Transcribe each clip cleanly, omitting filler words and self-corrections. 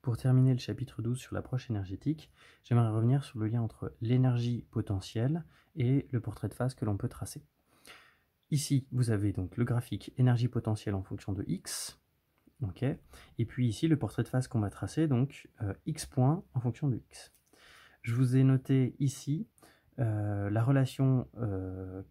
Pour terminer le chapitre 12 sur l'approche énergétique, j'aimerais revenir sur le lien entre l'énergie potentielle et le portrait de phase que l'on peut tracer. Ici, vous avez donc le graphique énergie potentielle en fonction de x, okay, et puis ici le portrait de phase qu'on va tracer, donc x points en fonction de x. Je vous ai noté ici la relation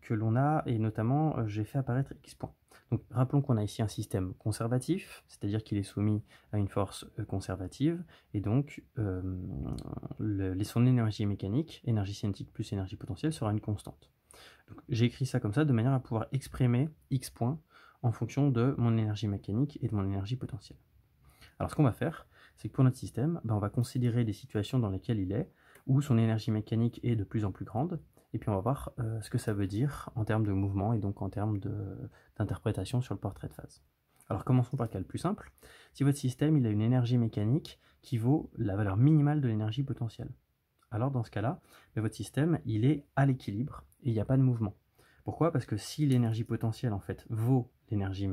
que l'on a, et notamment j'ai fait apparaître x points. Donc rappelons qu'on a ici un système conservatif, c'est-à-dire qu'il est soumis à une force conservative, et donc son énergie mécanique, énergie cinétique plus énergie potentielle, sera une constante. J'ai écrit ça comme ça de manière à pouvoir exprimer x points en fonction de mon énergie mécanique et de mon énergie potentielle. Alors ce qu'on va faire, c'est que pour notre système, on va considérer des situations dans lesquelles il est, où son énergie mécanique est de plus en plus grande, et puis on va voir ce que ça veut dire en termes de mouvement et donc en termes d'interprétation sur le portrait de phase. Alors commençons par le cas le plus simple. Si votre système il a une énergie mécanique qui vaut la valeur minimale de l'énergie potentielle, alors dans ce cas-là, votre système il est à l'équilibre et il n'y a pas de mouvement. Pourquoi? Parce que si l'énergie potentielle en fait vaut l'énergie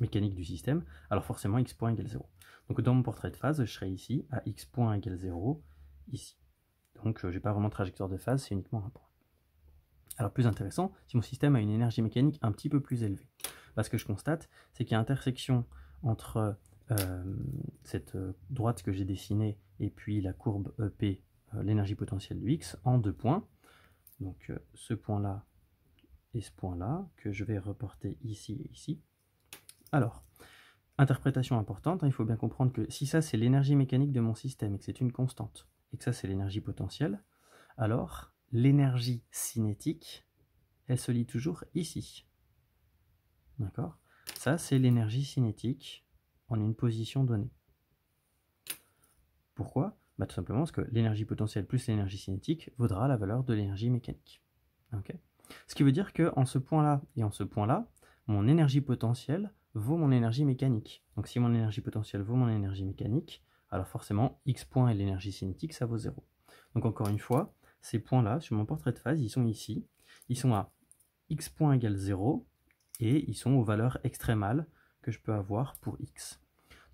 mécanique du système, alors forcément x point égale 0. Donc dans mon portrait de phase, je serai ici à x point égale 0, ici. Donc je n'ai pas vraiment de trajectoire de phase, c'est uniquement un point. Alors plus intéressant, si mon système a une énergie mécanique un petit peu plus élevée. Ce que je constate, c'est qu'il y a intersection entre cette droite que j'ai dessinée et puis la courbe EP, l'énergie potentielle de x, en deux points. Donc ce point-là et ce point-là, que je vais reporter ici et ici. Alors, interprétation importante, il faut bien comprendre que si ça c'est l'énergie mécanique de mon système et que c'est une constante, et que ça c'est l'énergie potentielle, alors l'énergie cinétique, elle se lit toujours ici. D'accord? Ça c'est l'énergie cinétique en une position donnée. Pourquoi? Tout simplement parce que l'énergie potentielle plus l'énergie cinétique vaudra la valeur de l'énergie mécanique. Okay? Ce qui veut dire qu'en ce point-là et en ce point-là, mon énergie potentielle vaut mon énergie mécanique. Donc si mon énergie potentielle vaut mon énergie mécanique, alors forcément x point et l'énergie cinétique, ça vaut 0. Donc encore une fois, ces points-là, sur mon portrait de phase, ils sont ici. Ils sont à x point égale 0 et ils sont aux valeurs extrémales que je peux avoir pour x.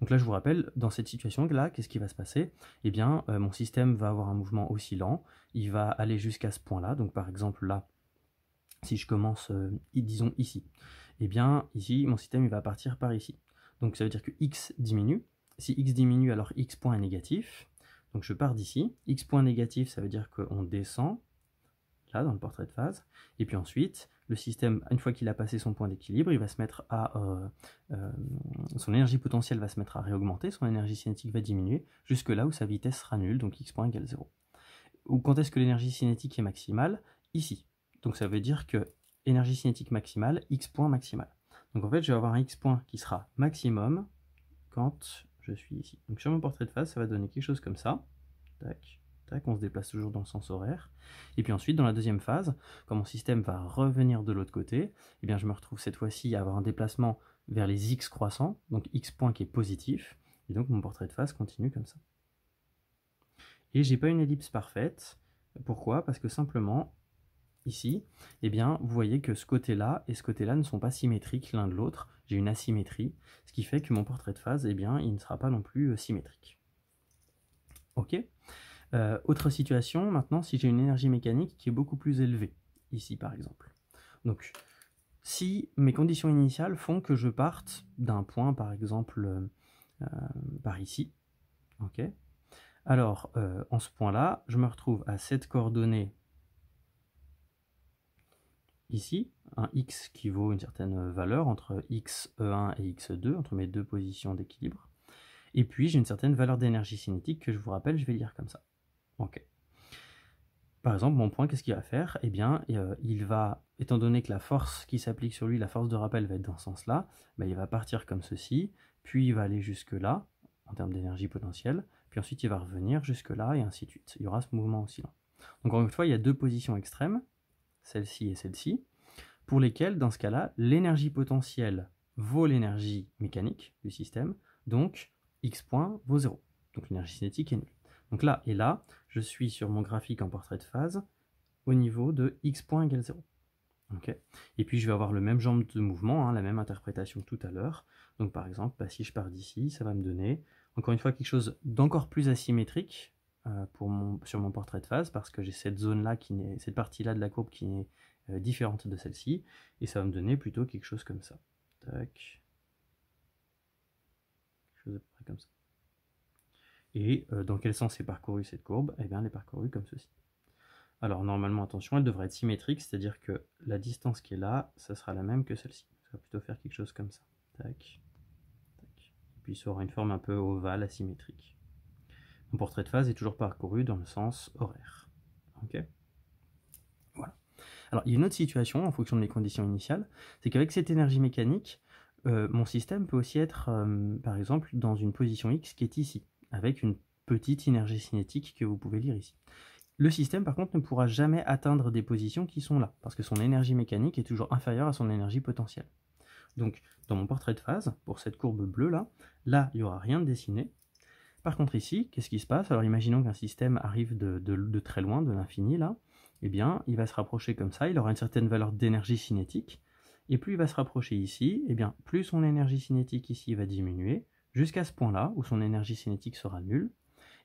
Donc là, je vous rappelle, dans cette situation-là, qu'est-ce qui va se passer? Eh bien, mon système va avoir un mouvement oscillant, il va aller jusqu'à ce point-là, donc par exemple là, si je commence, disons ici, eh bien, ici, mon système il va partir par ici. Donc ça veut dire que x diminue. Si x diminue, alors x point est négatif. Donc je pars d'ici. X point négatif, ça veut dire qu'on descend, là, dans le portrait de phase. Et puis ensuite, le système, une fois qu'il a passé son point d'équilibre, il va se mettre à... son énergie potentielle va se mettre à réaugmenter, son énergie cinétique va diminuer, jusque là où sa vitesse sera nulle, donc x point égale 0. Ou quand est-ce que l'énergie cinétique est maximale? Ici. Donc ça veut dire que énergie cinétique maximale, x point maximal. Donc en fait, je vais avoir un x point qui sera maximum quand je suis ici. Donc sur mon portrait de phase, ça va donner quelque chose comme ça. Tac, tac, on se déplace toujours dans le sens horaire. Et puis ensuite, dans la deuxième phase, quand mon système va revenir de l'autre côté, eh bien je me retrouve cette fois-ci à avoir un déplacement vers les x croissants, donc x point qui est positif, et donc mon portrait de phase continue comme ça. Et j'ai pas une ellipse parfaite. Pourquoi? Parce que simplement, ici, eh bien, vous voyez que ce côté-là et ce côté-là ne sont pas symétriques l'un de l'autre. J'ai une asymétrie, ce qui fait que mon portrait de phase, eh bien, il ne sera pas non plus symétrique. Ok. Autre situation, maintenant, si j'ai une énergie mécanique qui est beaucoup plus élevée, ici par exemple. Donc, si mes conditions initiales font que je parte d'un point, par exemple, par ici, ok. Alors, en ce point-là, je me retrouve à cette coordonnée ici, un x qui vaut une certaine valeur entre xe1 et xe2, entre mes deux positions d'équilibre. Et puis, j'ai une certaine valeur d'énergie cinétique que je vous rappelle, je vais lire comme ça. Ok. Par exemple, mon point, qu'est-ce qu'il va faire? Eh bien, il va, étant donné que la force qui s'applique sur lui, la force de rappel va être dans ce sens-là, il va partir comme ceci, puis il va aller jusque-là, en termes d'énergie potentielle, puis ensuite il va revenir jusque-là, et ainsi de suite. Il y aura ce mouvement oscillant. Donc encore une fois, il y a deux positions extrêmes, celle-ci et celle-ci, pour lesquelles, dans ce cas-là, l'énergie potentielle vaut l'énergie mécanique du système, donc x point vaut 0. Donc l'énergie cinétique est nulle. Donc là et là, je suis sur mon graphique en portrait de phase au niveau de x point égale 0. Okay. Et puis je vais avoir le même genre de mouvement, hein, la même interprétation que tout à l'heure. Donc par exemple, bah, si je pars d'ici, ça va me donner, encore une fois, quelque chose d'encore plus asymétrique sur mon portrait de phase, parce que j'ai cette zone-là, cette partie-là de la courbe qui est différente de celle-ci, et ça va me donner plutôt quelque chose comme ça. Tac. Quelque chose à peu près comme ça. Et dans quel sens est parcourue cette courbe? Eh bien, elle est parcourue comme ceci. Alors normalement, attention, elle devrait être symétrique, c'est-à-dire que la distance qui est là, ça sera la même que celle-ci. Ça va plutôt faire quelque chose comme ça. Tac, tac. Et puis ça aura une forme un peu ovale, asymétrique. Mon portrait de phase est toujours parcouru dans le sens horaire. Ok. Voilà. Alors il y a une autre situation en fonction de mes conditions initiales, c'est qu'avec cette énergie mécanique, mon système peut aussi être, par exemple, dans une position X qui est ici, avec une petite énergie cinétique que vous pouvez lire ici. Le système, par contre, ne pourra jamais atteindre des positions qui sont là, parce que son énergie mécanique est toujours inférieure à son énergie potentielle. Donc, dans mon portrait de phase, pour cette courbe bleue là, il n'y aura rien de dessiné. Par contre, ici, qu'est-ce qui se passe? Alors, imaginons qu'un système arrive de très loin, de l'infini, là. Eh bien, il va se rapprocher comme ça, il aura une certaine valeur d'énergie cinétique, et plus il va se rapprocher ici, eh bien, plus son énergie cinétique ici va diminuer, jusqu'à ce point-là, où son énergie cinétique sera nulle,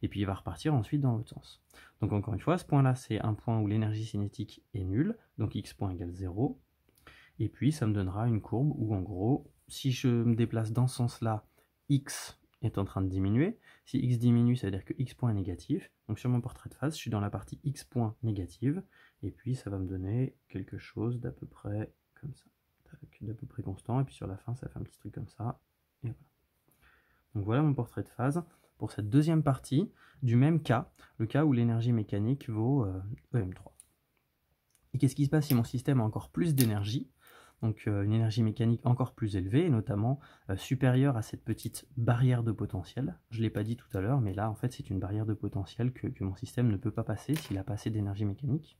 et puis il va repartir ensuite dans l'autre sens. Donc encore une fois, ce point-là, c'est un point où l'énergie cinétique est nulle, donc x point égale 0, et puis ça me donnera une courbe où en gros, si je me déplace dans ce sens-là, x est en train de diminuer. Si x diminue, ça veut dire que x point est négatif. Donc sur mon portrait de phase, je suis dans la partie x point négative, et puis ça va me donner quelque chose d'à peu près comme ça, d'à peu près constant, et puis sur la fin, ça fait un petit truc comme ça, et voilà. Donc voilà mon portrait de phase pour cette deuxième partie du même cas, le cas où l'énergie mécanique vaut EM3. Et qu'est-ce qui se passe si mon système a encore plus d'énergie, donc une énergie mécanique encore plus élevée, et notamment supérieure à cette petite barrière de potentiel? Je ne l'ai pas dit tout à l'heure, mais là en fait c'est une barrière de potentiel que mon système ne peut pas passer s'il a pas assez d'énergie mécanique.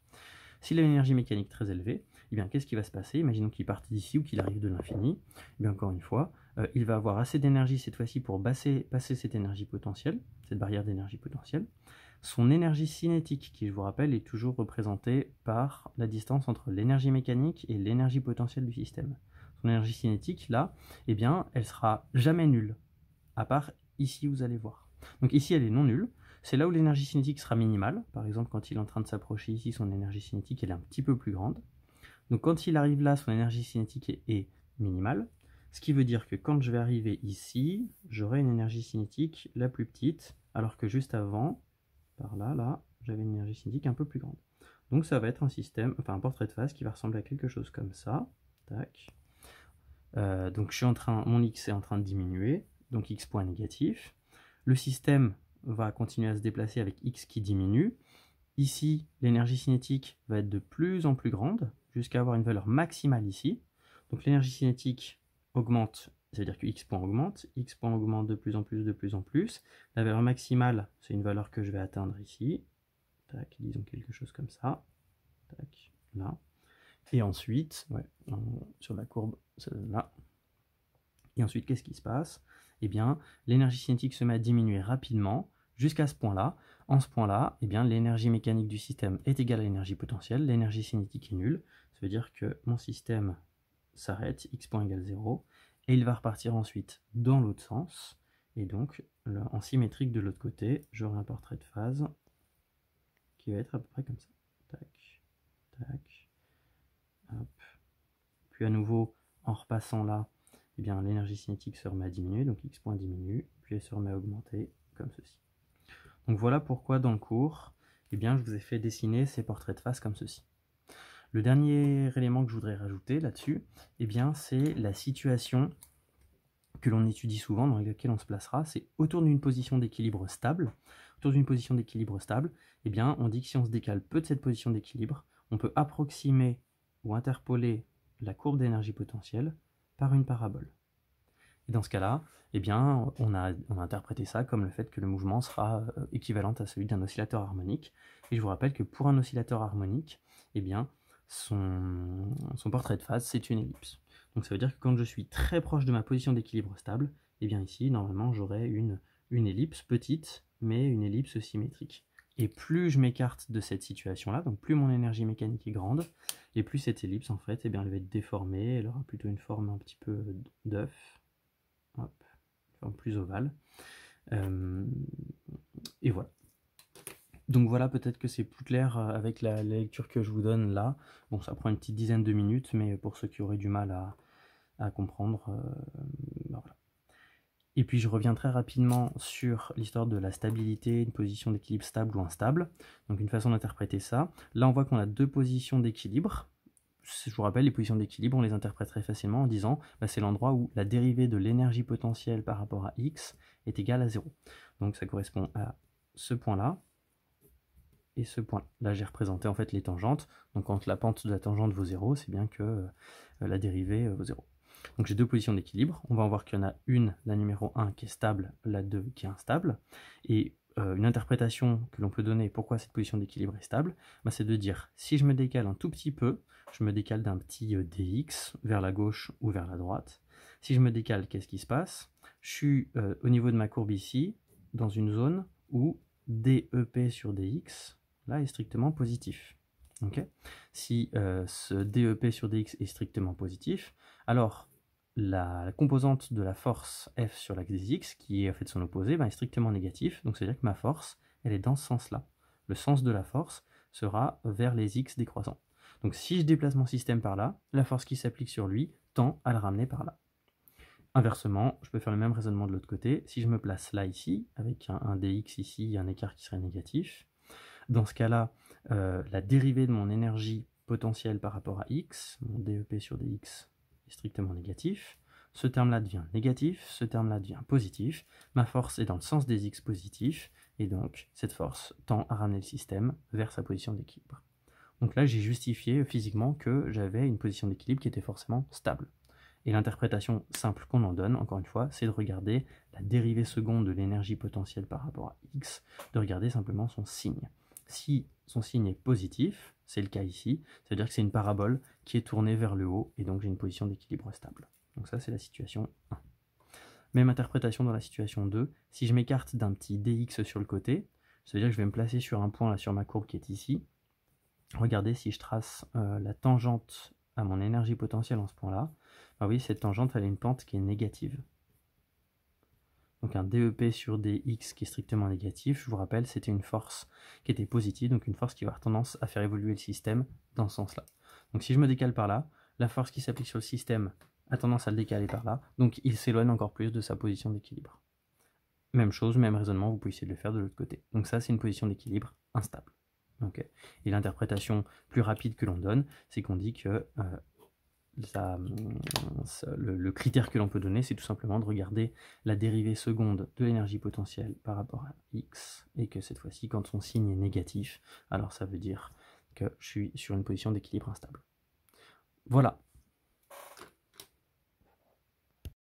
S'il a une énergie mécanique très élevée, eh bien, qu'est-ce qui va se passer? Imaginons qu'il parte d'ici ou qu'il arrive de l'infini. Eh bien, encore une fois, il va avoir assez d'énergie cette fois-ci pour passer cette énergie potentielle, cette barrière d'énergie potentielle. Son énergie cinétique, qui je vous rappelle est toujours représentée par la distance entre l'énergie mécanique et l'énergie potentielle du système. Son énergie cinétique, là, eh bien, elle sera jamais nulle, à part ici, vous allez voir. Donc ici, elle est non nulle. C'est là où l'énergie cinétique sera minimale. Par exemple, quand il est en train de s'approcher ici, son énergie cinétique elle est un petit peu plus grande. Donc quand il arrive là, son énergie cinétique est minimale. Ce qui veut dire que quand je vais arriver ici, j'aurai une énergie cinétique la plus petite, alors que juste avant, par là, j'avais une énergie cinétique un peu plus grande. Donc ça va être un système, enfin un portrait de phase qui va ressembler à quelque chose comme ça. Tac. Donc mon x est en train de diminuer, donc x point négatif. Le système va continuer à se déplacer avec x qui diminue. Ici, l'énergie cinétique va être de plus en plus grande, jusqu'à avoir une valeur maximale ici. Donc l'énergie cinétique augmente, ça veut dire que x point augmente de plus en plus, de plus en plus. La valeur maximale, c'est une valeur que je vais atteindre ici. Tac, disons quelque chose comme ça. Tac, là. Et ensuite, sur la courbe, là. Et ensuite, qu'est-ce qui se passe? Eh bien, l'énergie cinétique se met à diminuer rapidement jusqu'à ce point-là. En ce point-là, eh bien, l'énergie mécanique du système est égale à l'énergie potentielle, l'énergie cinétique est nulle. Ça veut dire que mon système s'arrête, x point égale 0, et il va repartir ensuite dans l'autre sens. Et donc, en symétrique de l'autre côté, j'aurai un portrait de phase qui va être à peu près comme ça. Tac, tac, hop. Puis à nouveau, en repassant là, eh bien l'énergie cinétique se remet à diminuer, donc x point diminue, puis elle se remet à augmenter, comme ceci. Donc voilà pourquoi dans le cours, eh bien, je vous ai fait dessiner ces portraits de phase comme ceci. Le dernier élément que je voudrais rajouter là-dessus, eh bien, c'est la situation que l'on étudie souvent, dans laquelle on se placera, c'est autour d'une position d'équilibre stable. Autour d'une position d'équilibre stable, eh bien, on dit que si on se décale peu de cette position d'équilibre, on peut approximer ou interpoler la courbe d'énergie potentielle par une parabole. Et dans ce cas-là, eh bien, on a interprété ça comme le fait que le mouvement sera équivalent à celui d'un oscillateur harmonique. Et je vous rappelle que pour un oscillateur harmonique, eh bien, son portrait de phase, c'est une ellipse. Donc ça veut dire que quand je suis très proche de ma position d'équilibre stable, eh bien ici, normalement, j'aurai une ellipse petite, mais une ellipse symétrique. Et plus je m'écarte de cette situation-là, donc plus mon énergie mécanique est grande, et plus cette ellipse, en fait, eh bien, elle va être déformée, elle aura plutôt une forme un petit peu d'œuf, hop, une forme plus ovale. Et voilà. Donc voilà, peut-être que c'est plus clair avec la lecture que je vous donne là. Bon, ça prend une petite dizaine de minutes, mais pour ceux qui auraient du mal à comprendre, ben voilà. Et puis je reviens très rapidement sur l'histoire de la stabilité, une position d'équilibre stable ou instable. Donc une façon d'interpréter ça. Là on voit qu'on a deux positions d'équilibre. Je vous rappelle, les positions d'équilibre, on les interprète très facilement en disant bah, c'est l'endroit où la dérivée de l'énergie potentielle par rapport à x est égale à 0. Donc ça correspond à ce point-là et ce point. Là j'ai représenté en fait les tangentes. Donc quand la pente de la tangente vaut 0, c'est bien que la dérivée vaut 0. Donc j'ai deux positions d'équilibre. On va voir qu'il y en a une, la numéro 1, qui est stable, la 2 qui est instable. Et une interprétation que l'on peut donner pourquoi cette position d'équilibre est stable, bah, c'est de dire si je me décale un tout petit peu, je me décale d'un petit dx vers la gauche ou vers la droite. Si je me décale, qu'est-ce qui se passe? Je suis au niveau de ma courbe ici, dans une zone où dep sur dx, là, est strictement positif. Okay, si ce dep sur dx est strictement positif, alors la composante de la force F sur l'axe des X, qui est en fait son opposé, ben, est strictement négatif. Donc c'est-à-dire que ma force, elle est dans ce sens-là. Le sens de la force sera vers les X décroissants. Donc si je déplace mon système par là, la force qui s'applique sur lui tend à le ramener par là. Inversement, je peux faire le même raisonnement de l'autre côté. Si je me place là, ici, avec un dx ici, un écart qui serait négatif, dans ce cas-là, la dérivée de mon énergie potentielle par rapport à x, mon dep sur dx, est strictement négatif. Ce terme-là devient négatif, ce terme-là devient positif. Ma force est dans le sens des x positifs, et donc cette force tend à ramener le système vers sa position d'équilibre. Donc là, j'ai justifié physiquement que j'avais une position d'équilibre qui était forcément stable. Et l'interprétation simple qu'on en donne, encore une fois, c'est de regarder la dérivée seconde de l'énergie potentielle par rapport à x, de regarder simplement son signe. Si son signe est positif, c'est le cas ici, c'est-à-dire que c'est une parabole qui est tournée vers le haut, et donc j'ai une position d'équilibre stable. Donc ça, c'est la situation 1. Même interprétation dans la situation 2. Si je m'écarte d'un petit dx sur le côté, ça veut dire que je vais me placer sur un point là sur ma courbe qui est ici. Regardez si je trace la tangente à mon énergie potentielle en ce point-là. Ah oui, cette tangente, elle a une pente qui est négative. Donc un dep sur dx qui est strictement négatif, je vous rappelle, c'était une force qui était positive, donc une force qui va avoir tendance à faire évoluer le système dans ce sens-là. Donc si je me décale par là, la force qui s'applique sur le système a tendance à le décaler par là, donc il s'éloigne encore plus de sa position d'équilibre. Même chose, même raisonnement, vous pouvez essayer de le faire de l'autre côté. Donc ça, c'est une position d'équilibre instable. Okay. Et l'interprétation plus rapide que l'on donne, c'est qu'on dit que le critère que l'on peut donner, c'est tout simplement de regarder la dérivée seconde de l'énergie potentielle par rapport à x, et que cette fois-ci, quand son signe est négatif, alors ça veut dire que je suis sur une position d'équilibre instable. Voilà,